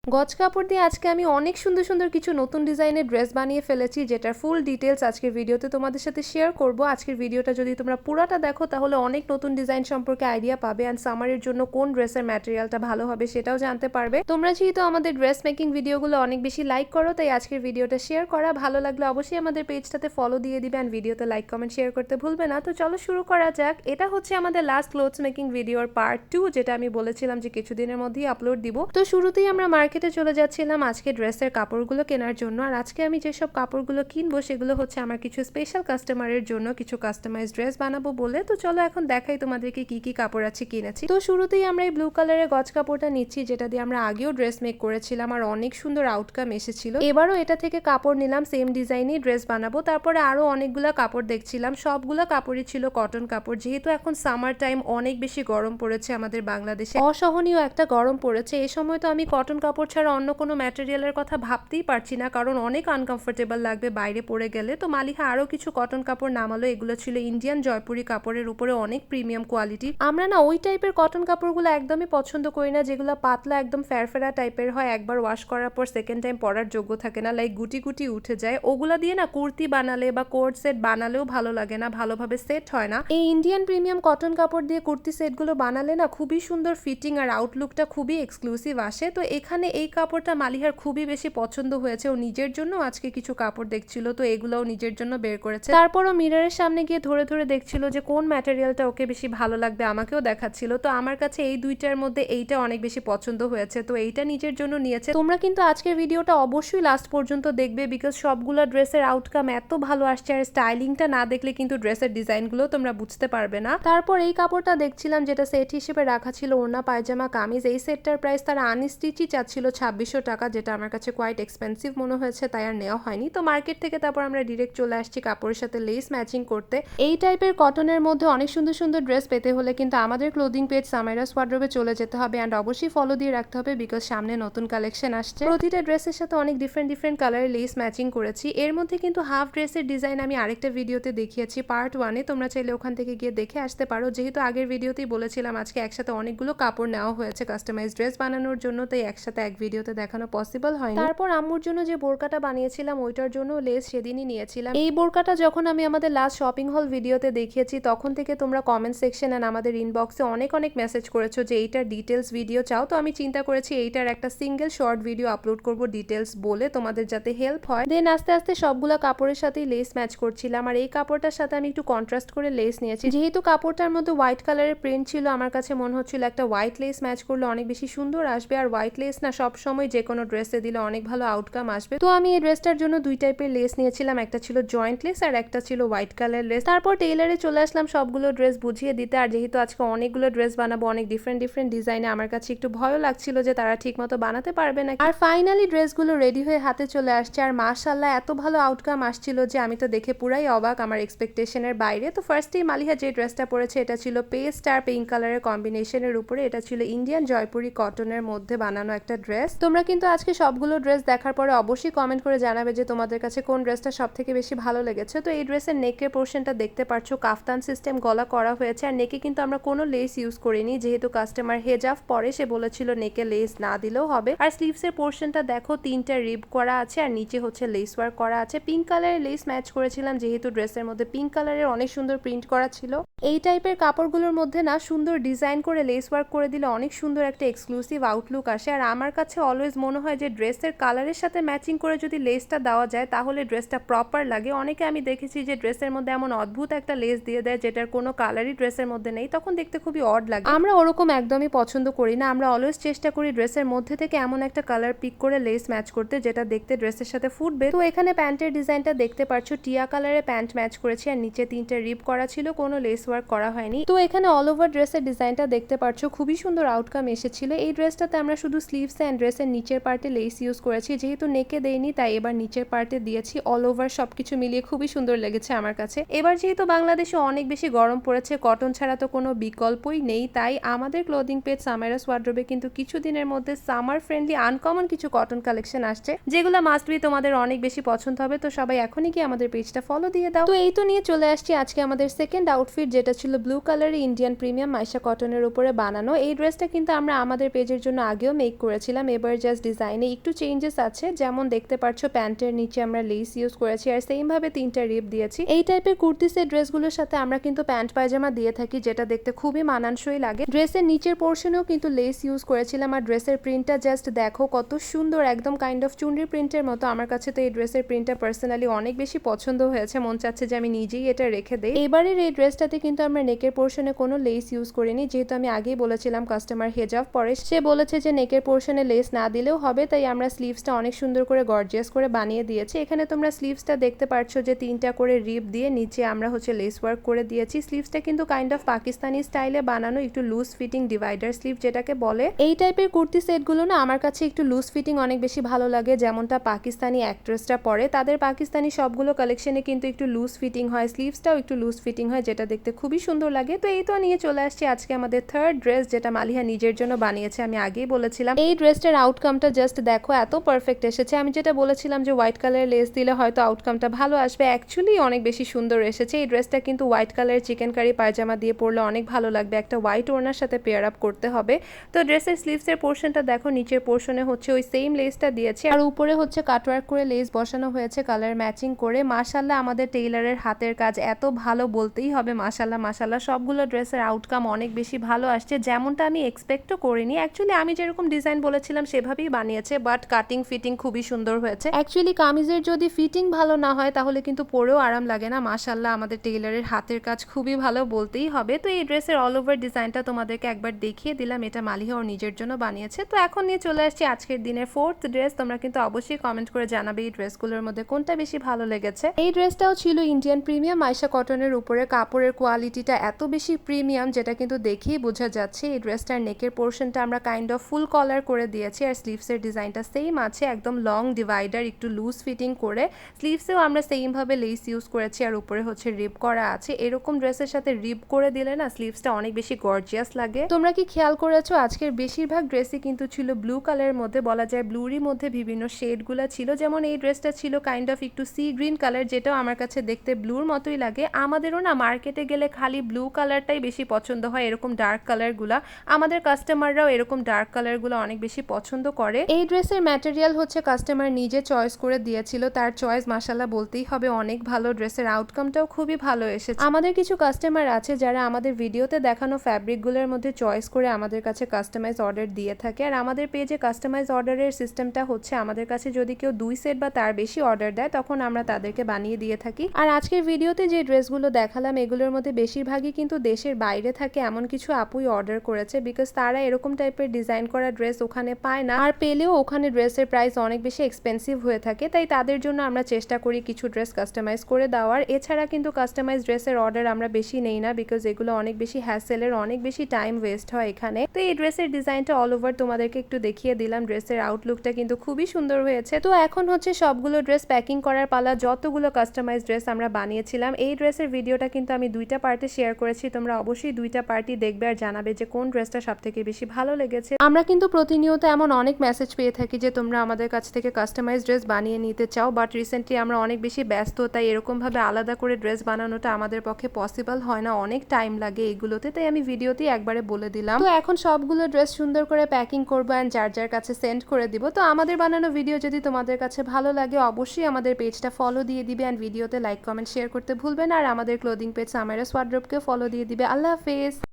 গজ কাপড় দিয়ে আজকে আমি অনেক সুন্দর সুন্দর কিছু নতুন ডিজাইনের ড্রেস বানিয়ে ফেলেছি, যেটার ফুল ডিটেলস আজকের ভিডিওতে তোমাদের সাথে শেয়ার করব। আজকের ভিডিওটা যদি তোমরা পুরোটা দেখো তাহলে অনেক নতুন ডিজাইন সম্পর্কে আইডিয়া পাবে, অ্যান্ড সামারের জন্য কোন ড্রেসের ম্যাটেরিয়ালটা ভালো হবে সেটাও জানতে পারবে। তোমরা যেহেতু আমাদের ড্রেস মেকিং ভিডিওগুলো অনেক বেশি লাইক করো, তাই আজকের ভিডিওটা শেয়ার করা। ভালো লাগলে অবশ্যই আমাদের পেজটাতে ফলো দিয়ে দিবে, অ্যান্ড ভিডিওতে লাইক কমেন্ট শেয়ার করতে ভুলবে না। তো চলো শুরু করা যাক। এটা হচ্ছে আমাদের লাস্ট ক্লোথস মেকিং ভিডিওর পার্ট 2, যেটা আমি বলেছিলাম যে কিছুদিনের মধ্যেই আপলোড দিব। তো শুরুতেই আমরা মার্কেটে চলে যাচ্ছিলাম আজকে ড্রেসের কাপড়গুলো কেনার জন্য। আর আজকে আমি যেসব কাপড়গুলো কিনবো সেগুলো হচ্ছে আমার কিছু স্পেশাল কাস্টমারের জন্য কিছু কাস্টমাইজ ড্রেস বানাবো বলে। তো চলো এখন দেখাই তোমাদেরকে কি কি কাপড় আছে কিনেছি। তো শুরুতেই আমরা এই ব্লু কালারের গজ কাপড়টা নিচ্ছি, যেটা দিয়ে আমরা আগেও ড্রেস মেক করেছিলাম আর অনেক সুন্দর আউটকাম এসেছিল। এবারও এটা থেকে কাপড় নিলাম, সেম ডিজাইনই ড্রেস বানাবো। তারপরে আরো অনেকগুলো কাপড় দেখছিলাম, সবগুলো কাপড়ই ছিল কটন কাপড়। যেহেতু এখন সামার টাইম, অনেক বেশি গরম পড়েছে আমাদের বাংলাদেশে, অসহনীয় একটা গরম পড়েছে। এই সময় তো আমি কটন কাপড় ছাড়া অন্য কোনো ম্যাটেরিয়ালের কথা ভাবতেই পারছি না, কারণ অনেক আনকমফোর্টেবল লাগবে বাইরে পরে গেলে। তো মালিহা আরো কিছু কটন কাপড় নামালো, এগুলো ছিল ইন্ডিয়ান জয়পুরি কাপড়ের উপরে অনেক প্রিমিয়াম কোয়ালিটি। আমরা না ওই টাইপের কটন কাপড়গুলো একদমই পছন্দ করি না, যেগুলো পাতলা একদম ফেরফেরা টাইপের হয়, একবার ওয়াশ করার পর সেকেন্ড টাইম পরার যোগ্য থাকে না, লাইক গুটি গুটি উঠে যায়। ওগুলা দিয়ে না কুর্তি বানালে বা কোট সেট বানালেও ভালো লাগে না, ভালোভাবে সেট হয় না। এই ইন্ডিয়ান প্রিমিয়াম কটন কাপড় দিয়ে কুর্তি সেটগুলো বানালে না খুবই সুন্দর ফিটিং আর আউটলুকটা খুবই এক্সক্লুসিভ আসে। তো এখানে এই কাপড়টা মালিহার খুবই বেশি পছন্দ হয়েছে, ও নিজের জন্য আজকে কিছু কাপড় দেখছিল, তো এগুলোও নিজের জন্য বের করেছে। তারপরও মিররের সামনে গিয়ে ধরে ধরে দেখছিল যে কোন ম্যাটেরিয়ালটা ওকে বেশি ভালো লাগবে, আমাকেও দেখাচ্ছিল। তো আমার কাছে এই দুইটার মধ্যে এইটা অনেক বেশি পছন্দ হয়েছে, তো এইটা নিজের জন্য নিয়েছে। তোমরা কিন্তু আজকের ভিডিওটা অবশ্যই লাস্ট পর্যন্ত দেখবে, বিকজ সবগুলো ড্রেসের আউটকাম এত ভালো আসছে, আর স্টাইলিংটা না দেখলে কিন্তু ড্রেসের ডিজাইনগুলো তোমরা বুঝতে পারবে না। তারপর এই কাপড়টা দেখছিলাম, যেটা সেট হিসেবে রাখা ছিল, ওড়না পায়জামা কামিজ। এই সেটটার প্রাইস তারা আনস্টিচই চাচ্ছিল 2600 টাকা, যেটা আমার কাছে কোয়াইট এক্সপেন্সিভ মনে হয়েছে, তাই আর নেওয়া হয়নি। তো মার্কেট থেকে তারপর আমরা ডিরেক্ট চলে আসছি কাপড়ের সাথে লেস ম্যাচিং করতে। এই টাইপের কটনের মধ্যে অনেক সুন্দর সুন্দর ড্রেস পেতে হলে কিন্তু আমাদের ক্লোদিং পেজ সামাইরাস ওয়ার্ডরোবে চলে যেতে হবে, অ্যান্ড অবশ্যই ফলো দিয়ে রাখতে হবে, বিকজ সামনে নতুন কালেকশন আসছে। প্রতিটা ড্রেসের সাথে অনেক ডিফারেন্ট ডিফারেন্ট কালারের লেস ম্যাচিং করেছি। এর মধ্যে কিন্তু হাফ ড্রেসের ডিজাইন আমি আরেকটা ভিডিওতে দেখিয়েছি, পার্ট 1-এ। তোমরা চাইলে ওখান থেকে গিয়ে দেখে আসতে পারো। যেহেতু আগের ভিডিওতেই বলেছিলাম আজকে একসাথে অনেকগুলো কাপড় নেওয়া হয়েছে কাস্টমাইজ ড্রেস বানানোর জন্য, তাই একসাথে এক ভিডিওতে দেখানো পসিবল হয়নি। তারপর আম্মুর জন্য যে বোরকাটা বানিয়েছিলাম ওইটার জন্য লেস সেদিনই নিয়েছিলাম। এই বোরকাটা যখন আমি আমাদের লাস্ট শপিং হল ভিডিওতে দেখিয়েছি, তখন থেকে তোমরা কমেন্ট সেকশন এন্ড আমাদের ইনবক্সে অনেক অনেক মেসেজ করেছো যে এইটার ডিটেলস ভিডিও চাও। তো আমি চিন্তা করেছি এইটার একটা সিঙ্গেল শর্ট ভিডিও আপলোড করব ডিটেলস বলে, তোমাদের যাতে হেল্প হয়। দেন আস্তে আস্তে সবগুলো কাপড়ের সাথেই লেস ম্যাচ করছিলাম, আর এই কাপড়টার সাথে আমি একটু কন্ট্রাস্ট করে লেস নিয়েছি। যেহেতু কাপড়টার মধ্যে হোয়াইট কালারের প্রিন্ট ছিল, আমার কাছে মনে হচ্ছিল একটা হোয়াইট লেস ম্যাচ করলে অনেক বেশি সুন্দর আসবে, আর হোয়াইট লেস না সব সময় যে কোনো ড্রেসে দিলে অনেক ভালো আউটকাম আসবে। তো আমি এই ড্রেসটার জন্য দুই টাইপের লেস নিয়েছিলাম, একটা ছিল জয়েন্ট লেস আর একটা ছিল হোয়াইট কালার লেস। তারপর টেইলারে চলে আসলাম সবগুলো ড্রেস বুঝিয়ে দিতে, আর যেহেতু আজকে অনেকগুলো ড্রেস বানাবো অনেক ডিফারেন্ট ডিফারেন্ট ডিজাইনে, আমার কাছে একটু ভয়ও লাগছিল যে তারা ঠিক মতো বানাতে পারবে না। আর ফাইনালি ড্রেসগুলো রেডি হয়ে হাতে চলে আসছে, আর মাশাআল্লাহ এত ভালো আউটকাম আসছিল যে আমি তো দেখে পুরাই অবাক, আমার এক্সপেকটেশনের বাইরে। তো ফার্স্টেই মালিহা যে ড্রেসটা পরেছে এটা ছিল পেস্ট আর পিঙ্ক কালারের কম্বিনেশনের উপরে, এটা ছিল ইন্ডিয়ান জয়পুরি কটনের মধ্যে বানানো একটা ড্রেস। তোমরা কিন্তু আজকে সবগুলো ড্রেস দেখার পরে অবশ্যই কমেন্ট করে জানাবে যে তোমাদের কাছে কোন ড্রেসটা সব থেকে বেশি ভালো লেগেছে। তো এই ড্রেসের নেকের পোর্শনটা দেখতে পারছো, কাফতান সিস্টেম গলা করা হয়েছে, আর নেকে কিন্তু আমরা কোনো লেস ইউজ করিনি, যেহেতু কাস্টমার হেজাব পরে সে বলেছিল নেকে লেস না দিলেও হবে। আর স্লিভসের পোর্শনটা দেখো, 3টা রিব করা আছে, আর নিচে হচ্ছে লেস ওয়ার্ক করা আছে। পিঙ্ক কালারের লেস ম্যাচ করেছিলাম, যেহেতু ড্রেসের মধ্যে পিঙ্ক কালারের অনেক সুন্দর প্রিন্ট করা ছিল। এই টাইপের কাপড়গুলোর মধ্যে না সুন্দর ডিজাইন করে লেস ওয়ার্ক করে দিলে অনেক সুন্দর একটা এক্সক্লুসিভ আউটলুক আসে। আর আমার কাছে অলওয়েজ মনে হয় যে ড্রেসের কালারের সাথে ম্যাচিং করে যদি লেসটা দেওয়া যায় তাহলে ড্রেসটা প্রপার লাগে। অনেকে আমি দেখেছি যে ড্রেসের মধ্যে এমন অদ্ভুত একটা লেস দিয়ে দেয় যেটার কোনো কালারই ড্রেসের মধ্যে নেই, তখন দেখতে খুবই অড লাগে। আমরা ওরকম একদমই পছন্দ করি না, আমরা অলওয়েজ চেষ্টা করি ড্রেসের মধ্যে থেকে এমন একটা কালার পিক করে লেস ম্যাচ করতে যেটা দেখতে ড্রেসের সাথে ফুটবে। তো এখানে প্যান্টের ডিজাইনটা দেখতে পাচ্ছো, টিয়া কালারের প্যান্ট ম্যাচ করেছি, আর নিচে 3টে রিপ করা ছিল, কোনো লেস ওয়ার্ক করা হয়নি। তো এখানে অল ওভার ড্রেসের ডিজাইনটা দেখতে পাচ্ছো, খুবই সুন্দর আউটকাম এসেছিল। এই ড্রেসটাতে আমরা শুধু স্লিভস এন্ড ড্রেসের নিচের পার্টে লেস ইউজ করেছি, যেহেতু নেকে দেইনি তাই এবার নিচের পার্টে দিয়েছি। অল ওভার সবকিছু মিলিয়ে খুবই সুন্দর লেগেছে আমার কাছে। এবার যেহেতু বাংলাদেশে অনেক বেশি গরম পড়েছে, কটন ছাড়া তো কোনো বিকল্পই নেই, তাই আমাদের ক্লোদিং পেজ সামাইরাস ওয়ার্ডরোবে কিন্তু কিছুদিনের মধ্যে সামার ফ্রেন্ডলি আনকমন কিছু কটন কালেকশন আসছে, যেগুলো মাস্ট বি তোমাদের অনেক বেশি পছন্দ হবে। তো সবাই এখনই কি আমাদের পেজটা ফলো দিয়ে দাও। তো এই তো নিয়ে চলে আসছি আজকে আমাদের সেকেন্ড আউটফিট, যেটা ছিল ব্লু কালারের ইন্ডিয়ান প্রিমিয়াম মাইশা কটনের উপরে বানানো। এই ড্রেসটা কিন্তু আমরা আমাদের পেজের জন্য আগেও মেক করেছিলাম, করেছিলাম। এবার জাস্ট ডিজাইনে একটু চেঞ্জেস আছে, যেমন দেখতে পাচ্ছ প্যান্টের নিচে আমরা লেস ইউজ করেছি আর সেম ভাবে 3টা রিপ দিয়েছি। এই টাইপের কুর্তি সেট ড্রেসগুলোর সাথে আমরা কিন্তু প্যান্ট পায়জামা দিয়ে থাকি, যেটা দেখতে খুবই মানানসই লাগে। ড্রেসের নিচের পোর্শনেও কিন্তু লেস ইউজ করেছিলাম আর ড্রেসের প্রিন্টটা জাস্ট দেখো কত সুন্দর, একদম কাইন্ড অফ চুনরি প্রিন্টের মতো। আমার কাছে তো এই ড্রেসের প্রিন্টটা পার্সোনালি অনেক বেশি পছন্দ হয়েছে, মন চাচ্ছে যে আমি নিজেই এটা রেখে দেই। এবারের এই ড্রেসটাতে কিন্তু আমরা নেকের পোর্শনে কোনো লেস ইউজ করিনি, যেহেতু আমি আগেই বলেছিলাম কাস্টমার হেজাব পরে, সে বলেছে যে নেকের পোর্শনে লেস না দিলেও হবে, তাই আমরা স্লিভসটা অনেক সুন্দর করে গর্জিয়াস করে বানিয়ে দিয়েছি। এখানে তোমরা স্লিভসটা দেখতে পাচ্ছ যে 3টা করে রিপ দিয়ে নিচে আমরা লেস ওয়ার্ক করে দিয়েছি। স্লিভসটা কিন্তু কাইন্ড অফ পাকিস্তানি স্টাইলে বানানো, একটু লুজ ফিটিং ডিভাইডার স্লিভ যেটাকে বলে। এই টাইপের কুর্তি সেটগুলো না আমার কাছে একটু লুজ ফিটিং অনেক বেশি ভালো লাগে, যেমনটা পাকিস্তানি অ্যাক্ট্রেসটা পরে, তাদের পাকিস্তানি সবগুলো কালেকশনে কিন্তু একটু লুজ ফিটিং হয়, স্লিভসটাও একটু লুজ ফিটিং হয়, যেটা দেখতে খুবই সুন্দর লাগে। তো এই তো নিয়ে চলে আসছি আজকে আমাদের থার্ড ড্রেস, যেটা মালিহা নিজের জন্য বানিয়েছে। আমি আগেই বলেছিলাম এই ড্রেসটার আউটকামটা জাস্ট দেখো এত পারফেক্ট এসেছে। আমি যেটা বলেছিলাম যে হোয়াইট কালারের লেস দিলে হয়তো আউটকামটা ভালো আসবে, অ্যাকচুয়ালি অনেক বেশি সুন্দর এসেছে। এই ড্রেসটা কিন্তু হোয়াইট কালারের চিকেন কারি পায়জামা দিয়ে পরলে অনেক ভালো লাগবে, একটা হোয়াইট ওড়নার সাথে পেয়ার আপ করতে হবে। তো ড্রেসের স্লিভসের পোর্শনটা দেখো, নিচের পোর্শনে ওই সেম লেসটা দিয়েছে আর উপরে কাটওয়ার্ক করে লেস বসানো হয়েছে কালার ম্যাচিং করে। মাশাআল্লাহ আমাদের টেইলারের হাতের কাজ এত ভালো, বলতেই হবে মাশাআল্লাহ মাশাআল্লাহ। সবগুলো ড্রেসের আউটকাম অনেক বেশি ভালো আসছে, যেমনটা আমি এক্সপেক্টও করিনি। অ্যাকচুয়ালি আমি যেরকম ডিজাইন বলেছিলাম সেভাবেই বানিয়েছে, বাট কাটিং ফিটিং খুবই সুন্দর হয়েছে। অ্যাকচুয়ালি কামিজের যদি ফিটিং ভালো না হয় তাহলে কিন্তু পরেও আরাম লাগে না। মাশাআল্লাহ আমাদের টেইলারের হাতের কাজ খুবই ভালো, বলতেই হবে। তো এই ড্রেসের অল ওভার ডিজাইনটা তোমাদেরকে একবার দেখিয়ে দিলাম, এটা মালিহা ওর নিজের জন্য বানিয়েছে। তো এখন নিয়ে চলে আসছি আজকের দিনের ফোর্থ ড্রেস। তোমরা কিন্তু অবশ্যই কমেন্ট করে জানাবে এই ড্রেসগুলোর মধ্যে কোনটা বেশি ভালো লেগেছে। এই ড্রেসটাও ছিল ইন্ডিয়ান প্রিমিয়াম মাইশা কটনের উপরে, কাপড়ের কোয়ালিটিটা এত বেশি প্রিমিয়াম যেটা কিন্তু দেখেই বোঝা যাচ্ছে। এই ড্রেসটার নেকের পোর্শনটা আমরা কাইন্ড অফ ফুল কলার করে দিয়েছি আর স্লিভসের ডিজাইনটা সেম আছে, একদম লং ডিভাইডার, একটু লুজ ফিটিং করে। স্লিভসেও আমরা সেম ভাবে লেস ইউজ করেছি আর উপরে রিপ করা আছে। এরকম ড্রেসের সাথে রিপ করে দিলে না স্লিভসটা অনেক বেশি গর্জিয়াস লাগে। তোমরা কি খেয়াল করেছো আজকের বেশিরভাগ ড্রেসই কিন্তু ছিল ব্লু কালারের মধ্যে, বলা যায় ব্লুরই মধ্যে বিভিন্ন শেডগুলো ছিল। যেমন এই ড্রেসটা ছিল কাইন্ড অফ একটু সি গ্রিন কালার, যেটাও আমার কাছে দেখতে ব্লুর মতোই লাগে। আমাদেরও না মার্কেটে গেলে খালি ব্লু কালারটাই বেশি পছন্দ হয়, এরকম ডার্ক কালারগুলা। আমাদের কাস্টমাররাও এরকম ডার্ক কালারগুলো অনেক বেশি পছন্দ করে। এই ড্রেসের ম্যাটেরিয়াল কাস্টমার নিজে চয়েস করে দিয়েছিল, তার চয়েস মাশাআল্লাহ বলতেই হবে অনেক ভালো। ড্রেসের আউটকামটাও খুবই ভালো এসেছে। আমাদের কিছু কাস্টমার আছে যারা আমাদের ভিডিওতে দেখানো ফ্যাব্রিকগুলোর মধ্যে চয়েস করে আমাদের কাছে কাস্টমাইজ অর্ডার দিয়ে থাকে। আর আমাদের পেজে কাস্টমাইজ অর্ডারের সিস্টেমটা আমাদের কাছে যদি কেউ 2 সেট বা তার বেশি অর্ডার দেয় তখন আমরা তাদেরকে বানিয়ে দিয়ে থাকি। আর আজকের ভিডিওতে যে ড্রেসগুলো দেখালাম এগুলোর মধ্যে বেশিরভাগই কিন্তু দেশের বাইরে থাকে এমন কিছু আপুই অর্ডার করেছে, বিকজ তারা এরকম টাইপের ডিজাইন করা ড্রেস ওখানে পায় না, আর পেলেও ওখানে ড্রেসের প্রাইস অনেক বেশি এক্সপেন্সিভ হয়ে থাকে। তাই তাদের জন্য আমরা চেষ্টা করি কিছু ড্রেস কাস্টমাইজ করে দেওয়ার। এছাড়া কিন্তু কাস্টমাইজ ড্রেসের অর্ডার আমরা বেশি নেই না, বিকজ এগুলো অনেক বেশি হ্যাসেলের, অনেক বেশি টাইম ওয়েস্ট হয় এখানে। তো এই ড্রেসের ডিজাইনটা অল ওভার তোমাদেরকে একটু দেখিয়ে দিলাম। ড্রেসের আউটলুকটা কিন্তু খুবই সুন্দর হয়েছে। তো এখন সবগুলো ড্রেস প্যাকিং করার পালা। যতগুলো কাস্টমাইজ ড্রেস আমরা বানিয়েছিলাম, এই ড্রেসের ভিডিওটা কিন্তু আমি 2টা পার্টে শেয়ার করেছি। তোমরা অবশ্যই 2টা পার্টই দেখবে আর জানাবে যে কোন ড্রেসটা সবথেকে বেশি ভালো লেগেছে। আমরা কিন্তু প্রতিনিয়ত এমন অনেক মেসেজ পেয়ে থাকি যে তোমরা আমাদের কাছ থেকে কাস্টমাইজ ড্রেস বানিয়ে নিতে চাও, বাট রিসেন্টলি আমরা অনেক বেশি ব্যস্ত, তাই এরকম ভাবে আলাদা করে ড্রেস বানানোটা আমাদের পক্ষে পসিবল হয় না, অনেক টাইম লাগে এগুলোতে। তাই আমি ভিডিওতেই একবারে বলে দিলাম। তো এখন সবগুলো ড্রেস সুন্দর করে প্যাকিং করবো এন্ড যার যার কাছে সেন্ড করে দিব। তো আমাদের বানানো ভিডিও যদি তোমাদের কাছে ভালো লাগে অবশ্যই আমাদের পেজটা ফলো দিয়ে দিবে এন্ড ভিডিওতে লাইক কমেন্ট শেয়ার করতে ভুলবে না। আর আমাদের ক্লোদিং পেজ সামাইরাস ওয়ার্ড্রোবকে ফলো দিয়ে দিবে। আল্লাহ হাফেজ।